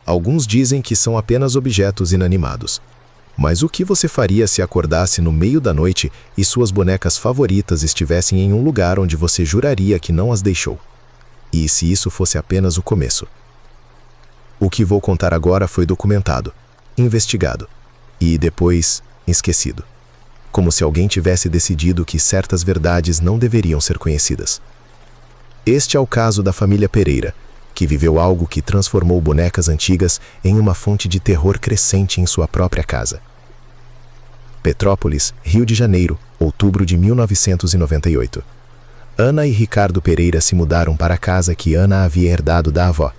Alguns dizem que são apenas objetos inanimados. Mas o que você faria se acordasse no meio da noite e suas bonecas favoritas estivessem em um lugar onde você juraria que não as deixou? E se isso fosse apenas o começo? O que vou contar agora foi documentado, investigado e, depois, esquecido. Como se alguém tivesse decidido que certas verdades não deveriam ser conhecidas. Este é o caso da família Pereira, que viveu algo que transformou bonecas antigas em uma fonte de terror crescente em sua própria casa. Petrópolis, Rio de Janeiro, outubro de 1998. Ana e Ricardo Pereira se mudaram para a casa que Ana havia herdado da avó,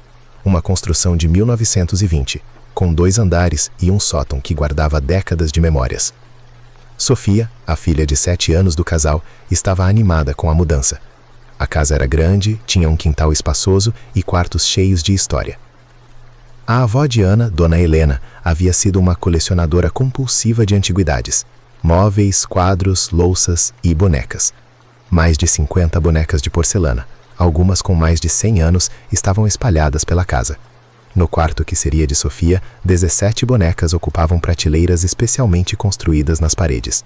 uma construção de 1920, com 2 andares e um sótão que guardava décadas de memórias. Sofia, a filha de 7 anos do casal, estava animada com a mudança. A casa era grande, tinha um quintal espaçoso e quartos cheios de história. A avó de Ana, Dona Helena, havia sido uma colecionadora compulsiva de antiguidades, móveis, quadros, louças e bonecas. Mais de 50 bonecas de porcelana, algumas com mais de 100 anos, estavam espalhadas pela casa. No quarto que seria de Sofia, 17 bonecas ocupavam prateleiras especialmente construídas nas paredes.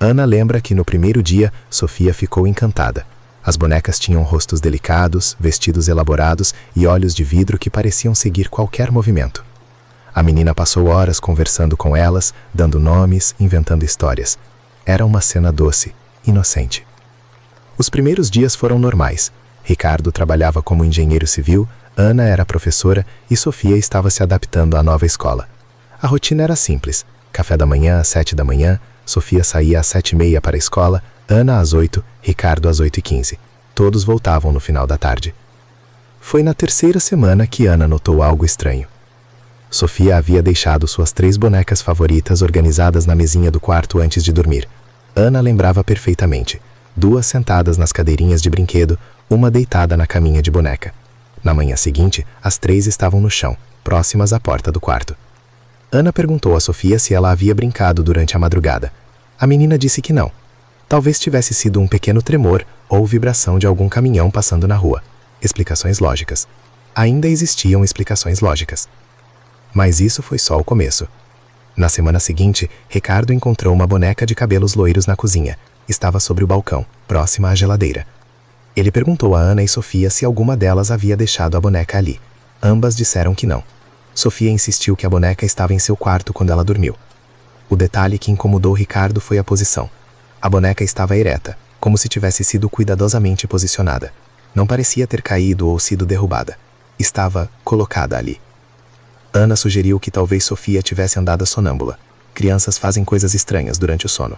Ana lembra que no primeiro dia, Sofia ficou encantada. As bonecas tinham rostos delicados, vestidos elaborados e olhos de vidro que pareciam seguir qualquer movimento. A menina passou horas conversando com elas, dando nomes, inventando histórias. Era uma cena doce, inocente. Os primeiros dias foram normais. Ricardo trabalhava como engenheiro civil, Ana era professora e Sofia estava se adaptando à nova escola. A rotina era simples. Café da manhã às 7 da manhã, Sofia saía às 7h30 para a escola, Ana às 8, Ricardo às 8h15. Todos voltavam no final da tarde. Foi na terceira semana que Ana notou algo estranho. Sofia havia deixado suas 3 bonecas favoritas organizadas na mesinha do quarto antes de dormir. Ana lembrava perfeitamente. 2 sentadas nas cadeirinhas de brinquedo, uma deitada na caminha de boneca. Na manhã seguinte, as 3 estavam no chão, próximas à porta do quarto. Ana perguntou a Sofia se ela havia brincado durante a madrugada. A menina disse que não. Talvez tivesse sido um pequeno tremor ou vibração de algum caminhão passando na rua. Explicações lógicas. Ainda existiam explicações lógicas. Mas isso foi só o começo. Na semana seguinte, Ricardo encontrou uma boneca de cabelos loiros na cozinha. Estava sobre o balcão, próxima à geladeira. Ele perguntou a Ana e Sofia se alguma delas havia deixado a boneca ali. Ambas disseram que não. Sofia insistiu que a boneca estava em seu quarto quando ela dormiu. O detalhe que incomodou Ricardo foi a posição. A boneca estava ereta, como se tivesse sido cuidadosamente posicionada. Não parecia ter caído ou sido derrubada. Estava colocada ali. Ana sugeriu que talvez Sofia tivesse andado sonâmbula. Crianças fazem coisas estranhas durante o sono.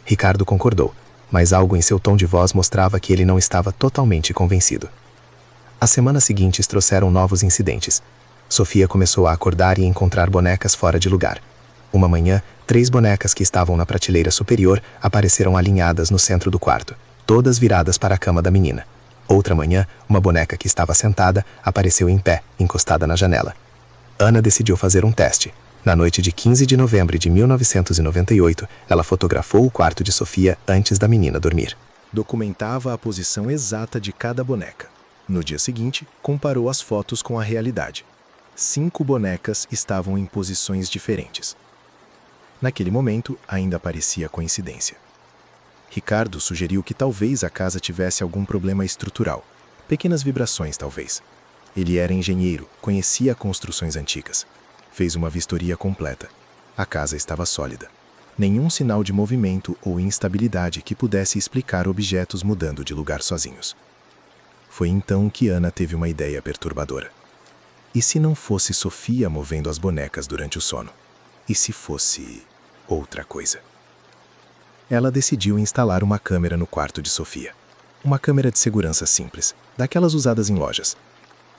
Ricardo concordou, mas algo em seu tom de voz mostrava que ele não estava totalmente convencido. As semanas seguintes trouxeram novos incidentes. Sofia começou a acordar e encontrar bonecas fora de lugar. Uma manhã, 3 bonecas que estavam na prateleira superior apareceram alinhadas no centro do quarto, todas viradas para a cama da menina. Outra manhã, uma boneca que estava sentada apareceu em pé, encostada na janela. Ana decidiu fazer um teste. Na noite de 15 de novembro de 1998, ela fotografou o quarto de Sofia antes da menina dormir. Documentava a posição exata de cada boneca. No dia seguinte, comparou as fotos com a realidade. 5 bonecas estavam em posições diferentes. Naquele momento, ainda parecia coincidência. Ricardo sugeriu que talvez a casa tivesse algum problema estrutural. Pequenas vibrações, talvez. Ele era engenheiro, conhecia construções antigas. Fez uma vistoria completa. A casa estava sólida. Nenhum sinal de movimento ou instabilidade que pudesse explicar objetos mudando de lugar sozinhos. Foi então que Ana teve uma ideia perturbadora. E se não fosse Sofia movendo as bonecas durante o sono? E se fosse outra coisa? Ela decidiu instalar uma câmera no quarto de Sofia. Uma câmera de segurança simples, daquelas usadas em lojas.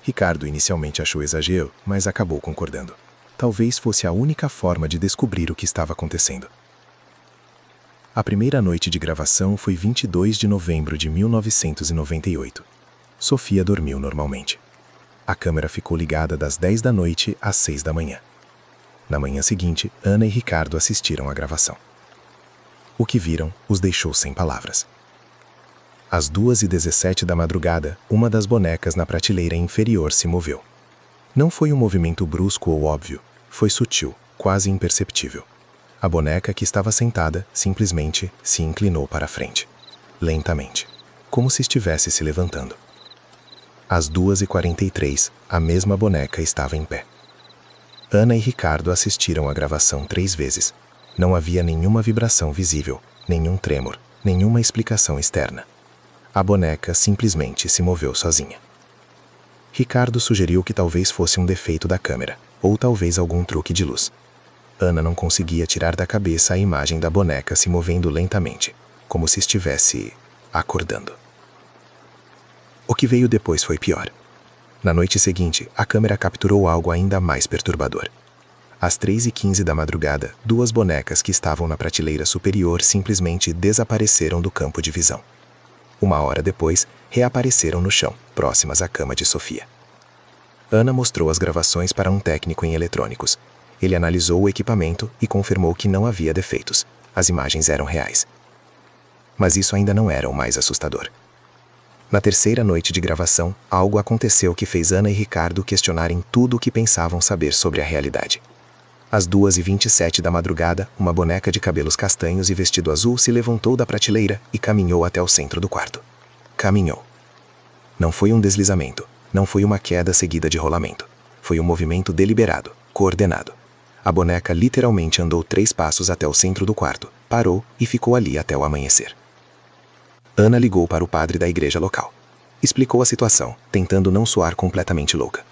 Ricardo inicialmente achou exagero, mas acabou concordando. Talvez fosse a única forma de descobrir o que estava acontecendo. A primeira noite de gravação foi 22 de novembro de 1998. Sofia dormiu normalmente. A câmera ficou ligada das 10 da noite às 6 da manhã. Na manhã seguinte, Ana e Ricardo assistiram à gravação. O que viram os deixou sem palavras. Às 2h17 da madrugada, uma das bonecas na prateleira inferior se moveu. Não foi um movimento brusco ou óbvio, foi sutil, quase imperceptível. A boneca que estava sentada simplesmente se inclinou para a frente, lentamente, como se estivesse se levantando. Às 2h43, a mesma boneca estava em pé. Ana e Ricardo assistiram à gravação 3 vezes. Não havia nenhuma vibração visível, nenhum tremor, nenhuma explicação externa. A boneca simplesmente se moveu sozinha. Ricardo sugeriu que talvez fosse um defeito da câmera, ou talvez algum truque de luz. Ana não conseguia tirar da cabeça a imagem da boneca se movendo lentamente, como se estivesse acordando. O que veio depois foi pior. Na noite seguinte, a câmera capturou algo ainda mais perturbador. Às 3h15 da madrugada, 2 bonecas que estavam na prateleira superior simplesmente desapareceram do campo de visão. 1 hora depois, reapareceram no chão, próximas à cama de Sofia. Ana mostrou as gravações para um técnico em eletrônicos. Ele analisou o equipamento e confirmou que não havia defeitos. As imagens eram reais. Mas isso ainda não era o mais assustador. Na terceira noite de gravação, algo aconteceu que fez Ana e Ricardo questionarem tudo o que pensavam saber sobre a realidade. Às 2h27 da madrugada, uma boneca de cabelos castanhos e vestido azul se levantou da prateleira e caminhou até o centro do quarto. Caminhou. Não foi um deslizamento, não foi uma queda seguida de rolamento. Foi um movimento deliberado, coordenado. A boneca literalmente andou 3 passos até o centro do quarto, parou e ficou ali até o amanhecer. Ana ligou para o padre da igreja local. Explicou a situação, tentando não soar completamente louca.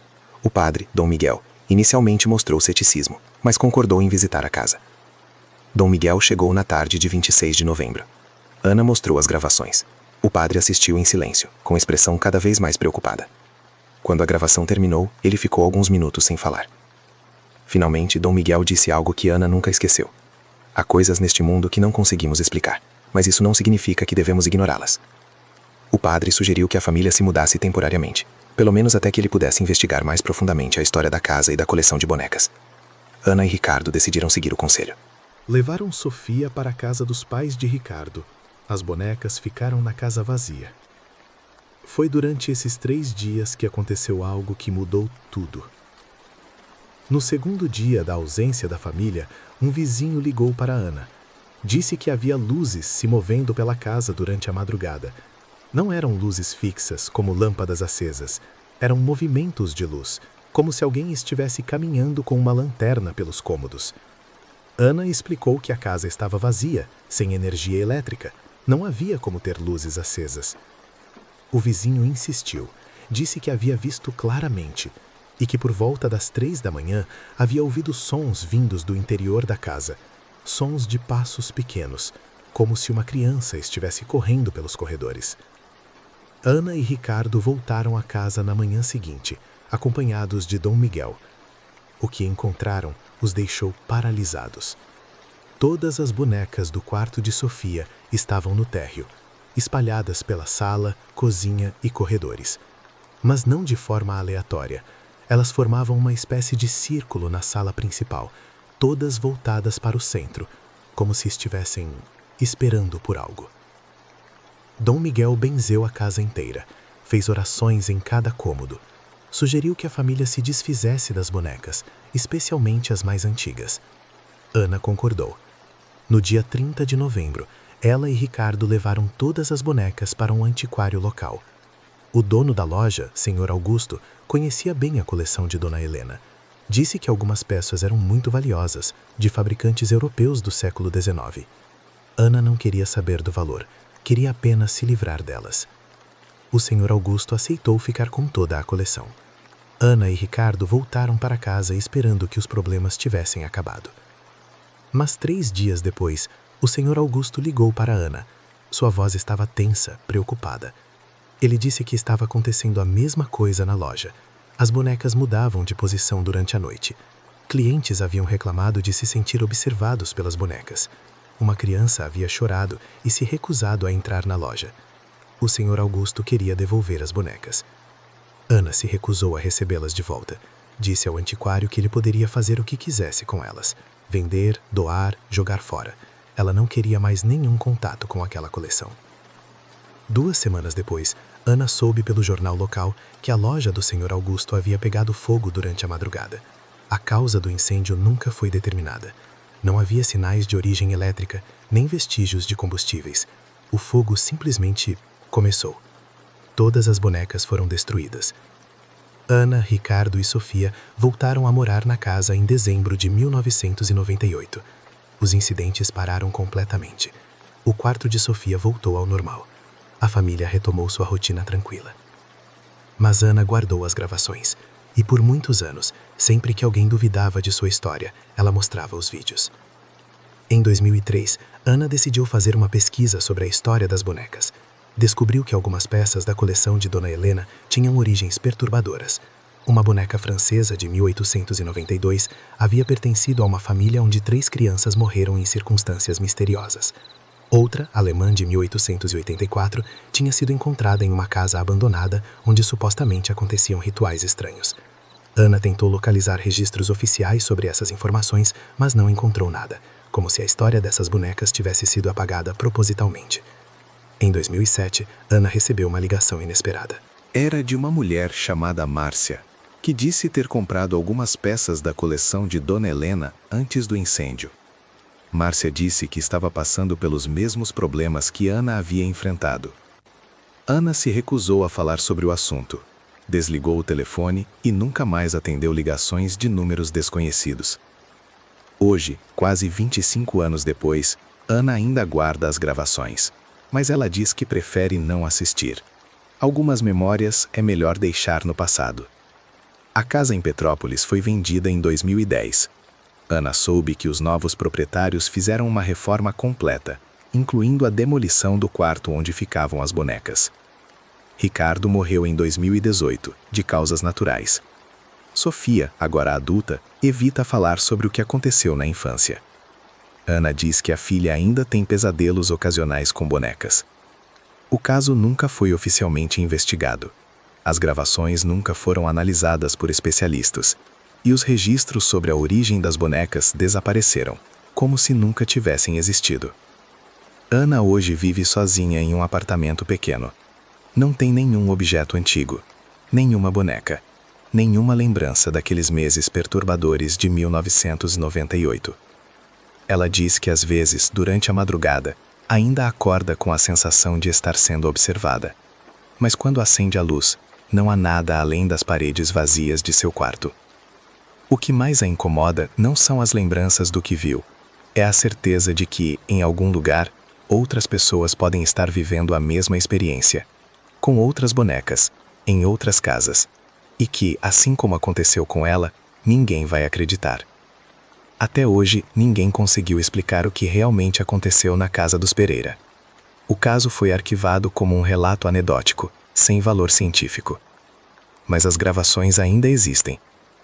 O padre, Dom Miguel, inicialmente mostrou ceticismo, mas concordou em visitar a casa. Dom Miguel chegou na tarde de 26 de novembro. Ana mostrou as gravações. O padre assistiu em silêncio, com expressão cada vez mais preocupada. Quando a gravação terminou, ele ficou alguns minutos sem falar. Finalmente, Dom Miguel disse algo que Ana nunca esqueceu. Há coisas neste mundo que não conseguimos explicar, mas isso não significa que devemos ignorá-las. O padre sugeriu que a família se mudasse temporariamente, pelo menos até que ele pudesse investigar mais profundamente a história da casa e da coleção de bonecas. Ana e Ricardo decidiram seguir o conselho. Levaram Sofia para a casa dos pais de Ricardo. As bonecas ficaram na casa vazia. Foi durante esses 3 dias que aconteceu algo que mudou tudo. No segundo dia da ausência da família, um vizinho ligou para Ana. Disse que havia luzes se movendo pela casa durante a madrugada. Não eram luzes fixas, como lâmpadas acesas. Eram movimentos de luz, como se alguém estivesse caminhando com uma lanterna pelos cômodos. Ana explicou que a casa estava vazia, sem energia elétrica. Não havia como ter luzes acesas. O vizinho insistiu. Disse que havia visto claramente e que por volta das 3 da manhã havia ouvido sons vindos do interior da casa. Sons de passos pequenos, como se uma criança estivesse correndo pelos corredores. Ana e Ricardo voltaram à casa na manhã seguinte, acompanhados de Dom Miguel. O que encontraram os deixou paralisados. Todas as bonecas do quarto de Sofia estavam no térreo, espalhadas pela sala, cozinha e corredores. Mas não de forma aleatória. Elas formavam uma espécie de círculo na sala principal, todas voltadas para o centro, como se estivessem esperando por algo. Dom Miguel benzeu a casa inteira, fez orações em cada cômodo. Sugeriu que a família se desfizesse das bonecas, especialmente as mais antigas. Ana concordou. No dia 30 de novembro, ela e Ricardo levaram todas as bonecas para um antiquário local. O dono da loja, Sr. Augusto, conhecia bem a coleção de Dona Helena. Disse que algumas peças eram muito valiosas, de fabricantes europeus do século XIX. Ana não queria saber do valor, queria apenas se livrar delas. O Sr. Augusto aceitou ficar com toda a coleção. Ana e Ricardo voltaram para casa esperando que os problemas tivessem acabado. Mas 3 dias depois, o Sr. Augusto ligou para Ana. Sua voz estava tensa, preocupada. Ele disse que estava acontecendo a mesma coisa na loja. As bonecas mudavam de posição durante a noite. Clientes haviam reclamado de se sentir observados pelas bonecas. Uma criança havia chorado e se recusado a entrar na loja. O Sr. Augusto queria devolver as bonecas. Ana se recusou a recebê-las de volta. Disse ao antiquário que ele poderia fazer o que quisesse com elas. Vender, doar, jogar fora. Ela não queria mais nenhum contato com aquela coleção. 2 semanas depois, Ana soube pelo jornal local que a loja do Sr. Augusto havia pegado fogo durante a madrugada. A causa do incêndio nunca foi determinada. Não havia sinais de origem elétrica, nem vestígios de combustíveis. O fogo simplesmente começou. Todas as bonecas foram destruídas. Ana, Ricardo e Sofia voltaram a morar na casa em dezembro de 1998. Os incidentes pararam completamente. O quarto de Sofia voltou ao normal. A família retomou sua rotina tranquila. Mas Ana guardou as gravações. E por muitos anos, sempre que alguém duvidava de sua história, ela mostrava os vídeos. Em 2003, Ana decidiu fazer uma pesquisa sobre a história das bonecas. Descobriu que algumas peças da coleção de Dona Helena tinham origens perturbadoras. Uma boneca francesa de 1892 havia pertencido a uma família onde 3 crianças morreram em circunstâncias misteriosas. Outra, alemã de 1884, tinha sido encontrada em uma casa abandonada onde supostamente aconteciam rituais estranhos. Ana tentou localizar registros oficiais sobre essas informações, mas não encontrou nada, como se a história dessas bonecas tivesse sido apagada propositalmente. Em 2007, Ana recebeu uma ligação inesperada. Era de uma mulher chamada Márcia, que disse ter comprado algumas peças da coleção de Dona Helena antes do incêndio. Márcia disse que estava passando pelos mesmos problemas que Ana havia enfrentado. Ana se recusou a falar sobre o assunto, desligou o telefone e nunca mais atendeu ligações de números desconhecidos. Hoje, quase 25 anos depois, Ana ainda guarda as gravações, mas ela diz que prefere não assistir. Algumas memórias é melhor deixar no passado. A casa em Petrópolis foi vendida em 2010. Ana soube que os novos proprietários fizeram uma reforma completa, incluindo a demolição do quarto onde ficavam as bonecas. Ricardo morreu em 2018, de causas naturais. Sofia, agora adulta, evita falar sobre o que aconteceu na infância. Ana diz que a filha ainda tem pesadelos ocasionais com bonecas. O caso nunca foi oficialmente investigado. As gravações nunca foram analisadas por especialistas. E os registros sobre a origem das bonecas desapareceram, como se nunca tivessem existido. Ana hoje vive sozinha em um apartamento pequeno. Não tem nenhum objeto antigo, nenhuma boneca, nenhuma lembrança daqueles meses perturbadores de 1998. Ela diz que às vezes, durante a madrugada, ainda acorda com a sensação de estar sendo observada. Mas quando acende a luz, não há nada além das paredes vazias de seu quarto. O que mais a incomoda não são as lembranças do que viu, é a certeza de que, em algum lugar, outras pessoas podem estar vivendo a mesma experiência, com outras bonecas, em outras casas, e que, assim como aconteceu com ela, ninguém vai acreditar. Até hoje, ninguém conseguiu explicar o que realmente aconteceu na casa dos Pereira. O caso foi arquivado como um relato anedótico, sem valor científico. Mas as gravações ainda existem,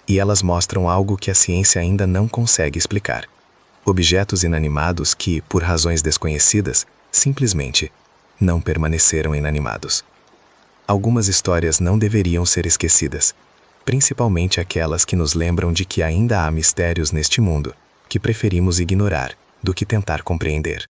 e elas mostram algo que a ciência ainda não consegue explicar. Objetos inanimados que, por razões desconhecidas, simplesmente não permaneceram inanimados. Algumas histórias não deveriam ser esquecidas, principalmente aquelas que nos lembram de que ainda há mistérios neste mundo, que preferimos ignorar do que tentar compreender.